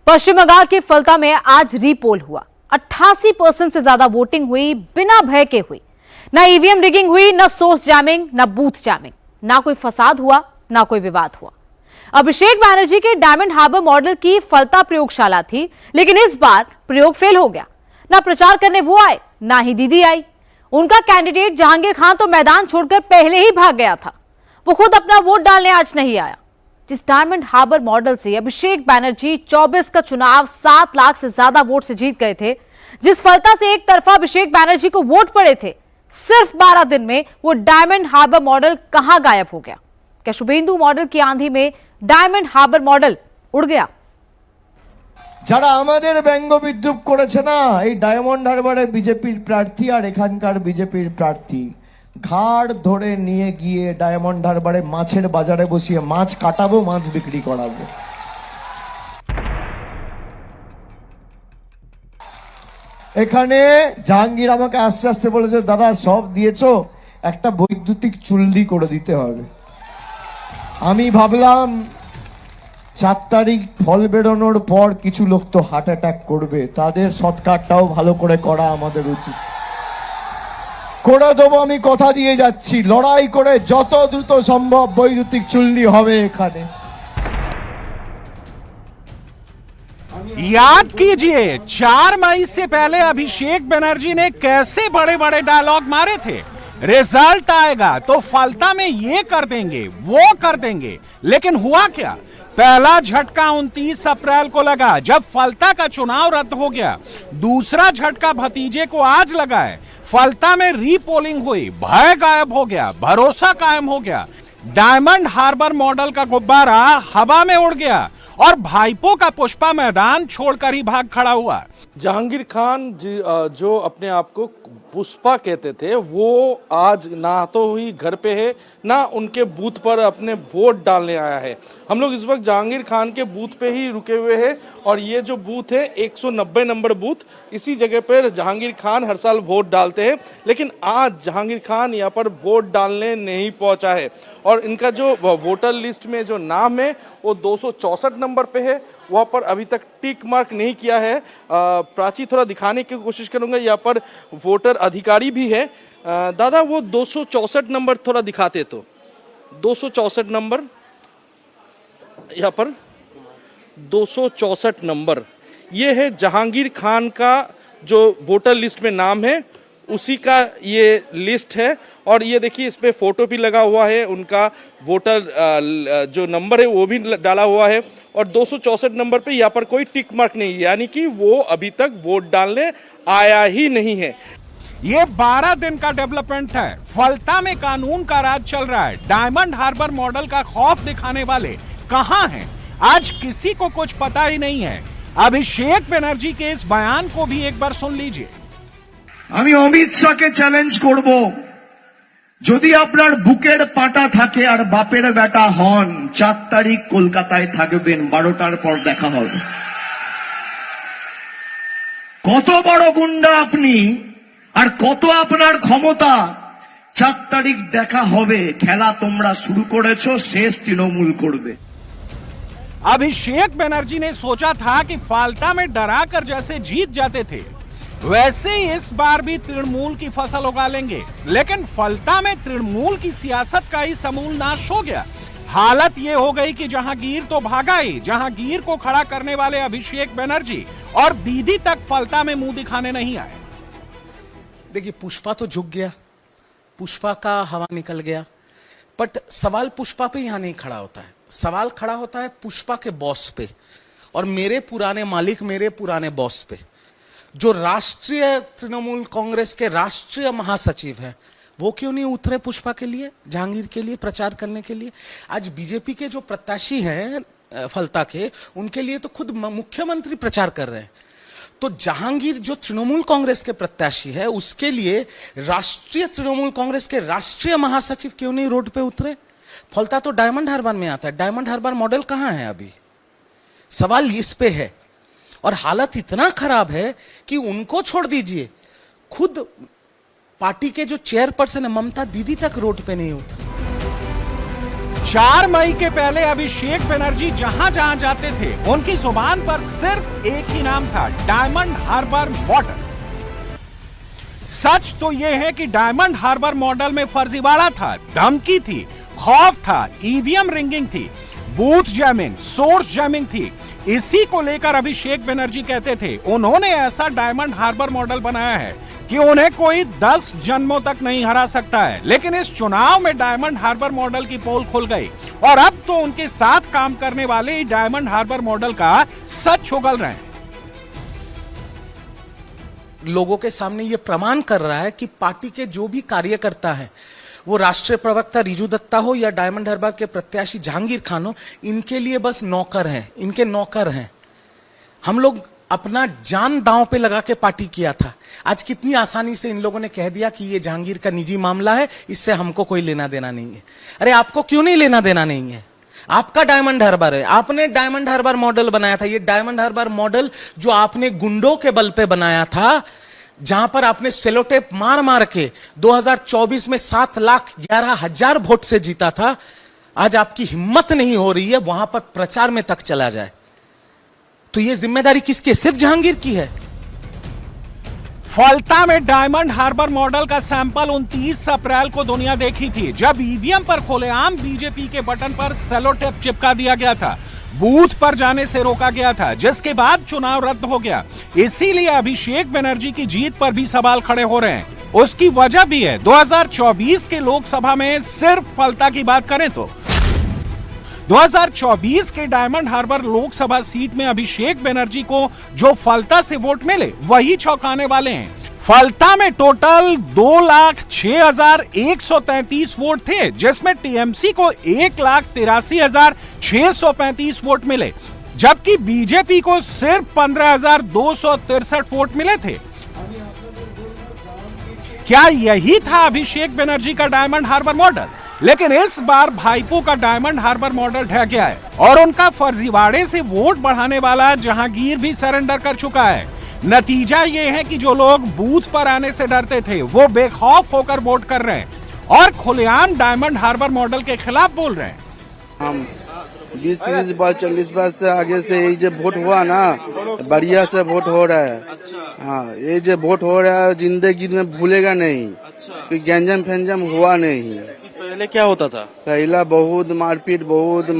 पश्चिम बंगाल के फलता में आज रीपोल हुआ। 88% से ज्यादा वोटिंग हुई, बिना भय के हुई। ना ईवीएम रिगिंग हुई, ना सोर्स जैमिंग, ना बूथ जैमिंग, ना कोई फसाद हुआ, ना कोई विवाद हुआ। अभिषेक बैनर्जी के डायमंड हार्बर मॉडल की फलता प्रयोगशाला थी, लेकिन इस बार प्रयोग फेल हो गया। ना प्रचार करने वो आए, ना ही दीदी आई। उनका कैंडिडेट जहांगीर खान तो मैदान छोड़कर पहले ही भाग गया था। वो खुद अपना वोट डालने आज नहीं आया। जिस डायमंड हार्बर मॉडल से अभिषेक बैनर्जी 24 का चुनाव 7 लाख से ज्यादा वोट से जीत गए थे, जिस फलता से एक तरफा अभिषेक बैनर्जी को वोट पड़े थे, सिर्फ 12 दिन में वो डायमंड हार्बर मॉडल कहां गायब हो गया? क्या शुभेंदु मॉडल की आंधी में डायमंड हार्बर मॉडल उड़ गया? যারা আমাদের ব্যঙ্গ বিদ্রুপ করেছে না, এই ডায়মন্ড হারবারে বিজেপির প্রার্থী আর এখানকার বিজেপির প্রার্থী ঘাড় ধরে নিয়ে গিয়ে ডায়মন্ড হারবারে মাছের বাজারে বসিয়ে মাছ কাটাবো, মাছ বিক্রি করাবো। এখানে জাহাঙ্গীর আমাকে আস্তে আস্তে বলেছে, দাদা সব দিয়েছো, একটা বৈদ্যুতিক চুল্লি করে দিতে হবে। আমি ভাবলাম 4 তারিখ ফল বেরোনোর পর কিছু লোক তো হার্ট অ্যাটাক করবে, তাদের সৎকারটাও ভালো করে করা আমাদের উচিত। করে দেবো, আমি কথা দিয়ে যাচ্ছি। লড়াই করে যত দ্রুত সম্ভব বৈদ্যুতিক চুল্লি হবে এখানে। याद कीजिए 4 मई से पहले अभिषेक बनर्जी ने कैसे बड़े बड़े डायलॉग मारे थे। रिजल्ट आएगा तो फलता में ये कर देंगे, वो कर देंगे। लेकिन हुआ क्या? पहला झटका 29 अप्रैल को लगा जब फलता का चुनाव रद्द हो गया। दूसरा झटका भतीजे को आज लगा है। फलता में रीपोलिंग हुई, भय गायब हो गया, भरोसा कायम हो गया। डायमंड हार्बर मॉडल का गुब्बारा हवा में उड़ गया और भाईपो का पुष्पा मैदान छोड़कर ही भाग खड़ा हुआ। जहांगीर खान जो अपने आप को पुष्पा कहते थे, वो आज ना तो ही घर पे है, ना उनके बूथ पर अपने वोट डालने आया है। हम लोग इस वक्त जहांगीर खान के बूथ पे ही रुके हुए हैं और ये जो बूथ है 190 नंबर बूथ, इसी जगह पर जहांगीर खान हर साल वोट डालते हैं। लेकिन आज जहांगीर खान यहाँ पर वोट डालने नहीं पहुँचा है और इनका जो वोटर लिस्ट में जो नाम है वो 264 नंबर पे है। वहाँ पर अभी तक टिक मार्क नहीं किया है। प्राची थोड़ा दिखाने की कोशिश करूँगा। यहाँ पर वोटर अधिकारी भी है। दादा वो 264 नंबर थोड़ा दिखाते तो 264 नंबर, यहाँ पर 264 नंबर, ये है जहांगीर खान का जो वोटर लिस्ट में नाम है, उसी का ये लिस्ट है। और ये देखिए इस पे फोटो भी लगा हुआ है, उनका वोटर जो नंबर है वो भी डाला हुआ है। और 264 नंबर पे यहाँ पर कोई टिक मार्क नहीं है, यानी कि वो अभी तक वोट डालने आया ही नहीं है। ये 12 दिन का डेवलपमेंट है। फलता में कानून का राज चल रहा है। डायमंड हार्बर मॉडल का खौफ दिखाने वाले कहां हैं? आज किसी को कुछ पता ही नहीं है। अभिषेक बनर्जी के इस बयान को भी एक बार सुन लीजिए। আমি অমিত শাহকে চ্যালেঞ্জ করব, যদি আপনার বুকের পাটা থাকে আর বাপের বেটা হন, 4 তারিখ কলকাতায় থাকবেন, 12টার পর দেখা হবে। কত বড় গুন্ডা আপনি আর কত আপনার ক্ষমতা, 4 তারিখ দেখা হবে। খেলা তোমরা শুরু করেছো, শেষ তৃণমূল করবে। अभिषेक बनर्जी ने सोचा था कि फाल्टा में डराकर जैसे जीत जाते थे, वैसे ही इस बार भी तृणमूल की फसल उगा लेंगे। लेकिन फलता में तृणमूल की सियासत का ही समूल नाश हो गया। हालत ये हो गई कि जहांगीर तो भागा ही, जहांगीर को खड़ा करने वाले अभिषेक बनर्जी और दीदी तक फलता में मुंह दिखाने नहीं आए। देखिए, पुष्पा तो झुक गया, पुष्पा का हवा निकल गया, बट सवाल पुष्पा पे यहां नहीं खड़ा होता है। सवाल खड़ा होता है पुष्पा के बॉस पे और मेरे पुराने मालिक, मेरे पुराने बॉस पे, जो राष्ट्रीय तृणमूल कांग्रेस के राष्ट्रीय महासचिव हैं। वो क्यों नहीं उतरे पुष्पा के लिए, जहांगीर के लिए प्रचार करने के लिए? आज बीजेपी के जो प्रत्याशी हैं फलता के, उनके लिए तो खुद मुख्यमंत्री प्रचार कर रहे हैं। तो जहांगीर जो तृणमूल कांग्रेस के प्रत्याशी है, उसके लिए राष्ट्रीय तृणमूल कांग्रेस के राष्ट्रीय महासचिव क्यों नहीं रोड पे उतरे? फलता तो डायमंड हार्बर में आता है। डायमंड हार्बर मॉडल कहां है अभी? सवाल इस पे है। और हालत इतना खराब है कि उनको छोड़ दीजिए, खुद पार्टी के जो चेयरपर्सन है ममता दीदी तक रोड पे नहीं उतरी। 4 मई के पहले अभिषेक बनर्जी जहां जहां जाते थे उनकी जुबान पर सिर्फ एक ही नाम था, डायमंड हार्बर मॉडल। सच तो यह है कि डायमंड हार्बर मॉडल में फर्जीवाड़ा था, धमकी थी, खौफ था, ईवीएम रिंगिंग थी, बूथ जैमिंग, सोर्स जैमिंग थी। इसी को लेकर अभिषेक बनर्जी कहते थे उन्होंने ऐसा डायमंड हार्बर मॉडल बनाया है कि उन्हें कोई 10 जन्मों तक नहीं हरा सकता है। लेकिन इस चुनाव में डायमंड हार्बर मॉडल की पोल खुल गई और अब तो उनके साथ काम करने वाले ही डायमंड हार्बर मॉडल का सच उगल रहे हैं। लोगों के सामने ये प्रमाण कर रहा है कि पार्टी के जो भी कार्यकर्ता हैं, वो राष्ट्रीय प्रवक्ता रिजू दत्ता हो या डायमंड हार्बर के प्रत्याशी जहांगीर खान हो, इनके लिए बस नौकर हैं, इनके नौकर हैं। हम लोग अपना जान दांव पे लगा के पार्टी किया था। आज कितनी आसानी से इन लोगों ने कह दिया कि ये जहांगीर का निजी मामला है, इससे हमको कोई लेना देना नहीं है। अरे आपको क्यों नहीं लेना देना नहीं है? आपका डायमंड हार्बर है, आपने डायमंड हार्बर मॉडल बनाया था। ये डायमंड हार्बर मॉडल जो आपने गुंडों के बल पे बनाया था, जहां पर आपने सेलोटेप मार मार के 2024 में 7,11,000 वोट से जीता था, आज आपकी हिम्मत नहीं हो रही है वहां पर प्रचार में तक चला जाए। तो ये जिम्मेदारी किसकी? सिर्फ जहांगीर की है। फलता में डायमंड हार्बर मॉडल का सैंपल 29 अप्रैल को दुनिया देखी थी, जब ईवीएम पर खुलेआम बीजेपी के बटन पर सेलोटेप चिपका दिया गया था, बूथ पर जाने से रोका गया था, जिसके बाद चुनाव रद्द हो गया। इसीलिए अभिषेक बनर्जी की जीत पर भी सवाल खड़े हो रहे हैं। उसकी वजह भी है, 2024 के लोकसभा में सिर्फ फलता की बात करें तो 2024 के डायमंड हार्बर लोकसभा सीट में अभिषेक बनर्जी को जो फलता से वोट मिले वही चौंकाने वाले हैं। फलता में टोटल 2,06,133 वोट थे, जिसमें टीएमसी को 1,83,635 वोट मिले, जबकि बीजेपी को सिर्फ 15,263 वोट मिले थे। क्या यही था अभिषेक बनर्जी का डायमंड हार्बर मॉडल? लेकिन इस बार भाईपो का डायमंड हार्बर मॉडल ढह गया है और उनका फर्जीवाड़े से वोट बढ़ाने वाला जहांगीर भी सरेंडर कर चुका है। नतीजा ये है कि जो लोग बूथ पर आने से डरते थे वो बेखौफ होकर वोट कर रहे हैं और खुलेआम डायमंड हार्बर मॉडल के खिलाफ बोल रहे हैं। हम 20-30 बार 40 बार से आगे से ये जो वोट हुआ ना, बढ़िया से वोट हो रहा है। हाँ, ये जो वोट हो रहा है जिंदगी में भूलेगा नहीं, कि गंजम फेंजम हुआ नहीं। पहले क्या होता था? पहला बहुत मारपीट, बहुत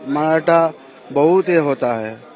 माराटा बहुत ये होता है।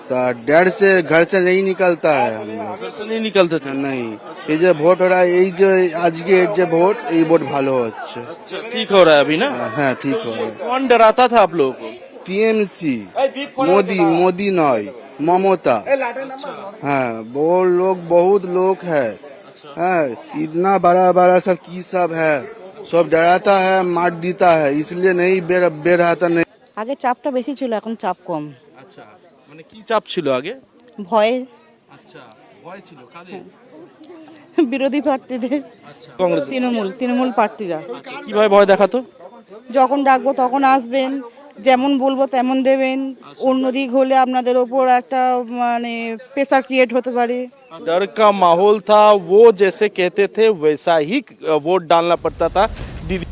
तो डर से घर से नहीं निकलता है, हम लोग घर से नहीं निकलते थे। नहीं। ये जो वोट हो रहा है, यही जो आज के जो वोट, ये वोट ভালো হচ্ছে। अच्छा, ठीक हो रहा है अभी ना? हाँ, ठीक हो रहा है। कौन डराता था आप लोगों को? टीएमसी, मोदी नॉय, ममता। हाँ, वो लोग बहुत लोग है। हाँ, इतना बड़ा बड़ा सब की सब है, सब डराता है, मार देता है, इसलिए नहीं बेरहाता नहीं। আগে চাপটা বেশি ছিল, এখন চাপ কম। আচ্ছা, মানে কি চাপ ছিল আগে? ভয়ে আচ্ছা, ভয় ছিল কাদের? বিরোধী প্রার্থীদের, কংগ্রেস। তৃণমূল প্রার্থীরা। আচ্ছা, কিভাবে ভয় দেখাতো? যখন ডাকবো তখন আসবেন, যেমন বলবো তেমন দেবেন। অন্যদিক হলে আপনাদের ওপর একটা মানে প্রেসার ক্রিয়েট হতে পারে। डर का माहौल था, वो जैसे कहते थे वैसा ही वोट डालना पड़ता था। दीदी,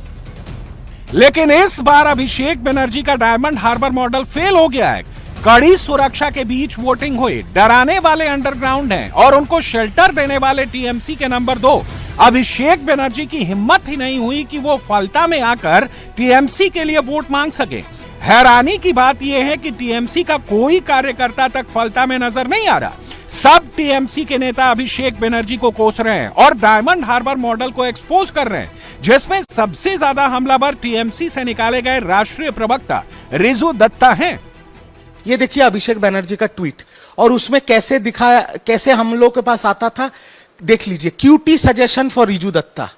लेकिन इस बार अभिषेक बनर्जी का डायमंड हार्बर मॉडल फेल हो गया है। कड़ी सुरक्षा के बीच वोटिंग हुई, डराने वाले अंडरग्राउंड हैं और उनको शेल्टर देने वाले टीएमसी के नंबर 2 अभिषेक बनर्जी की हिम्मत ही नहीं हुई कि वो फलता में आकर टीएमसी के लिए वोट मांग सके। हैरानी की बात यह है कि टीएमसी का कोई कार्यकर्ता तक फलता में नजर नहीं आ रहा। सब टीएमसी के नेता अभिषेक बनर्जी को कोस रहे हैं और डायमंड हार्बर मॉडल को एक्सपोज कर रहे हैं, जिसमें सबसे ज्यादा हमलावर टीएमसी से निकाले गए राष्ट्रीय प्रवक्ता रिजू दत्ता हैं। ये देखिए अभिषेक बनर्जी का ट्वीट, और उसमें कैसे दिखाया, कैसे हम लोग के पास आता था, देख लीजिए, cutie suggestion for Riju Dutta,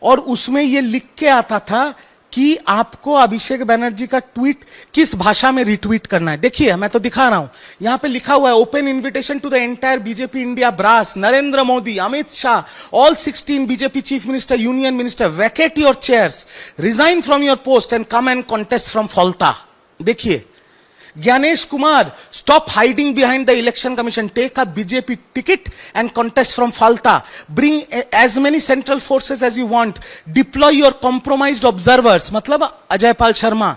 और उसमें ये लिख के आता था कि आपको अभिषेक बनर्जी का ट्वीट किस भाषा में रिट्वीट करना है। देखिए, मैं तो दिखा रहा हूं, यहां पे लिखा हुआ है, open invitation to the entire BJP India brass, Narendra Modi, Amit Shah, all 16 BJP chief minister, union minister, vacate your chairs, resign from your post and come and contest from Falta. देखिए, Gyanesh Kumar, stop hiding behind the election commission. Take a BJP ticket and contest from Falta. Bring as many central forces as you want. Deploy your compromised observers. मतलब अजय पाल शर्मा.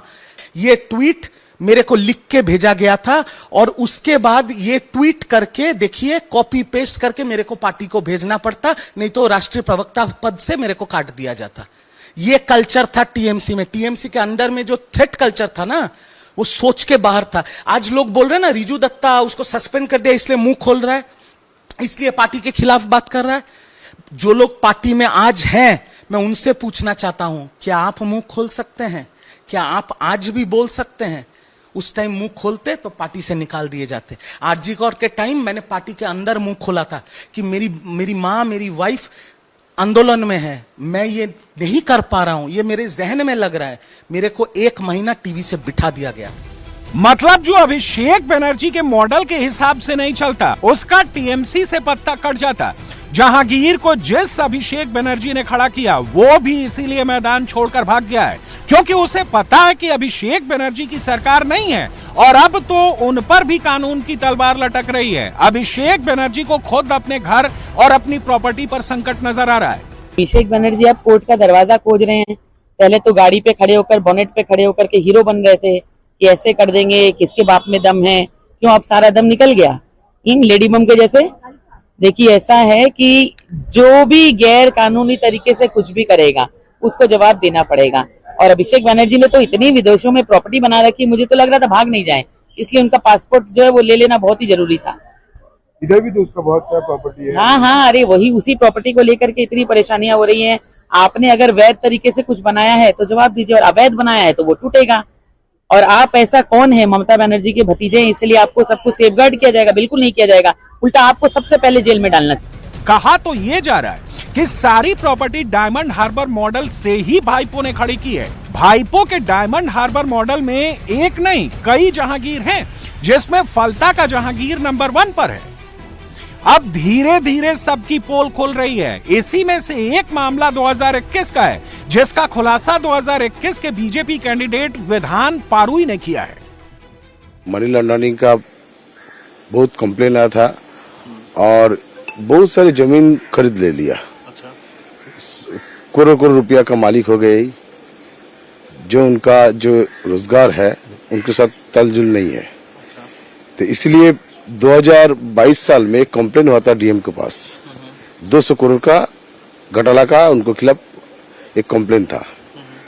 ये tweet मेरे को लिख के भेजा गया था और उसके बाद ये ट्वीट करके देखिए कॉपी पेस्ट करके मेरे को पार्टी को भेजना पड़ता, नहीं तो राष्ट्रीय प्रवक्ता पद से मेरे को काट दिया जाता. ये कल्चर था टीएमसी में. टीएमसी के अंदर में जो थ्रेट कल्चर था ना, वो सोच के बाहर था. आज लोग बोल रहे हैं ना रिजू दत्ता उसको सस्पेंड कर दिया इसलिए मुंह खोल रहा है, इसलिए पार्टी के खिलाफ बात कर रहा है. जो लोग पार्टी में आज हैं मैं उनसे पूछना चाहता हूं, क्या आप मुंह खोल सकते हैं? क्या आप आज भी बोल सकते हैं? उस टाइम मुंह खोलते तो पार्टी से निकाल दिए जाते. आरजी कौर के टाइम मैंने पार्टी के अंदर मुंह खोला था कि मेरी मां मेरी वाइफ आंदोलन में है, मैं ये नहीं कर पा रहा हूं, ये मेरे जहन में लग रहा है. मेरे को 1 महीना टीवी से बिठा दिया गया. मतलब जो अभिषेक बनर्जी के मॉडल के हिसाब से नहीं चलता उसका टीएमसी से पत्ता कट जाता. जहांगीर को जिस अभिषेक बनर्जी ने खड़ा किया वो भी इसीलिए मैदान छोड़कर भाग गया है क्योंकि उसे पता है कि अभिषेक बनर्जी की सरकार नहीं है और अब तो उन पर भी कानून की तलवार लटक रही है. अभिषेक बनर्जी को खुद अपने घर और अपनी प्रॉपर्टी पर संकट नजर आ रहा है. अभिषेक बनर्जी अब कोर्ट का दरवाजा खोज रहे हैं. पहले तो गाड़ी पे खड़े होकर बोनेट पे खड़े होकर के हीरो बन रहे थे कि ऐसे कर देंगे, किसके बाप में दम है. क्यों अब सारा दम निकल गया इन लेडी बम के जैसे. देखिए ऐसा है कि जो भी गैर कानूनी तरीके से कुछ भी करेगा उसको जवाब देना पड़ेगा. और अभिषेक बनर्जी ने तो इतनी विदेशों में प्रॉपर्टी बना रखी, मुझे तो लग रहा था भाग नहीं जाए, इसलिए उनका पासपोर्ट जो है वो ले लेना बहुत ही जरूरी था. इधर भी तो उसका बहुत सारा प्रॉपर्टी है. हाँ, अरे वही उसी प्रॉपर्टी को लेकर के इतनी परेशानियां हो रही हैं. आपने अगर वैध तरीके से कुछ बनाया है तो जवाब दीजिए और अवैध बनाया है तो वो टूटेगा. और आप ऐसा कौन है, ममता बनर्जी के भतीजे हैं, इसलिए आपको सबको सेफगार्ड किया जाएगा? बिल्कुल नहीं किया जाएगा, उल्टा आपको सबसे पहले जेल में डालना चाहिए. कहा तो ये जा रहा है कि सारी प्रॉपर्टी डायमंड हार्बर मॉडल से ही भाईपो ने खड़ी की है. भाईपो के डायमंड हार्बर मॉडल में एक नहीं कई जहांगीर हैं, जिसमें फलता का जहांगीर नंबर 1 पर है. अब धीरे धीरे सबकी पोल खुल रही है. इसी में से एक मामला 2021 का है जिसका खुलासा 2021 के बीजेपी कैंडिडेट विधान पारुई ने किया है. मनी लॉन्ड्रिंग का बहुत कंप्लेन आया था और बहुत सारी जमीन खरीद ले लिया. करोड़ रुपया का मालिक हो गए. जो उनका जो रोजगार है उनके साथ तालजुल नहीं है. तो इसलिए 2022 साल में कंप्लेन हुआ था डीएम के पास. 200 करोड़ का घोटाला का उनको खिलाफ एक कंप्लेन था.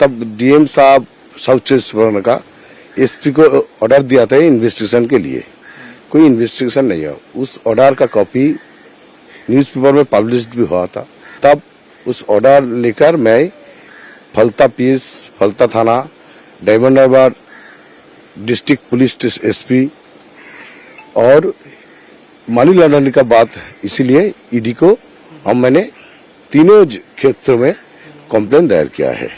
तब डीएम साहब साउथ चौबीस का एसपी को ऑर्डर दिया था इन्वेस्टिगेशन के लिए. कोई इन्वेस्टिगेशन नहीं है. उस ऑर्डर का कॉपी न्यूज़पेपर में पब्लिश भी हुआ था. तब उस ऑर्डर लेकर मैं फलता पीएस, फलता थाना, Diamond Harbour district police SP और मनी लॉन्ड्रिंग का बात, इसीलिए ईडी को मैंने तीनों क्षेत्रों में कंप्लेन दायर किया है.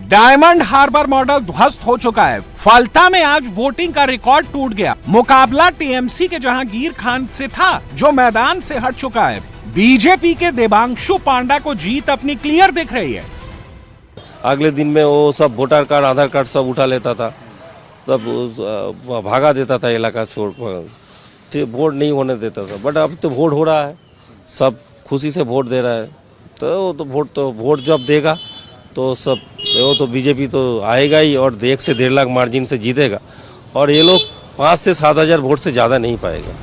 डायमंड हार्बर मॉडल ध्वस्त हो चुका है. फलता में आज वोटिंग का रिकॉर्ड टूट गया. मुकाबला टीएमसी के जहांगीर खान से था जो मैदान से हट चुका है. बीजेपी के देवांशु पांडा को जीत अपनी क्लियर दिख रही है. अगले दिन में वो सब वोटर कार्ड आधार कार्ड सब उठा लेता था, तब भागा देता था इलाका छोड़ कर, वोट नहीं होने देता था. बट अब तो वोट हो रहा है, सब खुशी से वोट दे रहा है. तो वोट जब देगा तो सब वो तो बीजेपी तो आएगा ही और 1 से 1.5 लाख मार्जिन से जीतेगा. और ये लोग 5 से 7 हजार वोट से ज्यादा नहीं पाएगा.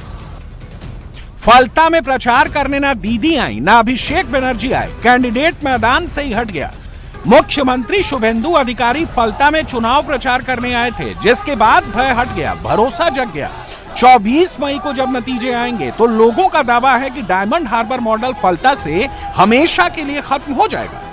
फलता में प्रचार करने ना दीदी आई ना अभिषेक बनर्जी आए. कैंडिडेट मैदान से ही हट गया. मुख्यमंत्री शुभेंदु अधिकारी फलता में चुनाव प्रचार करने आए थे, जिसके बाद भय हट गया, भरोसा जग गया. 24 मई को जब नतीजे आएंगे तो लोगों का दावा है कि डायमंड हार्बर मॉडल फलता से हमेशा के लिए खत्म हो जाएगा.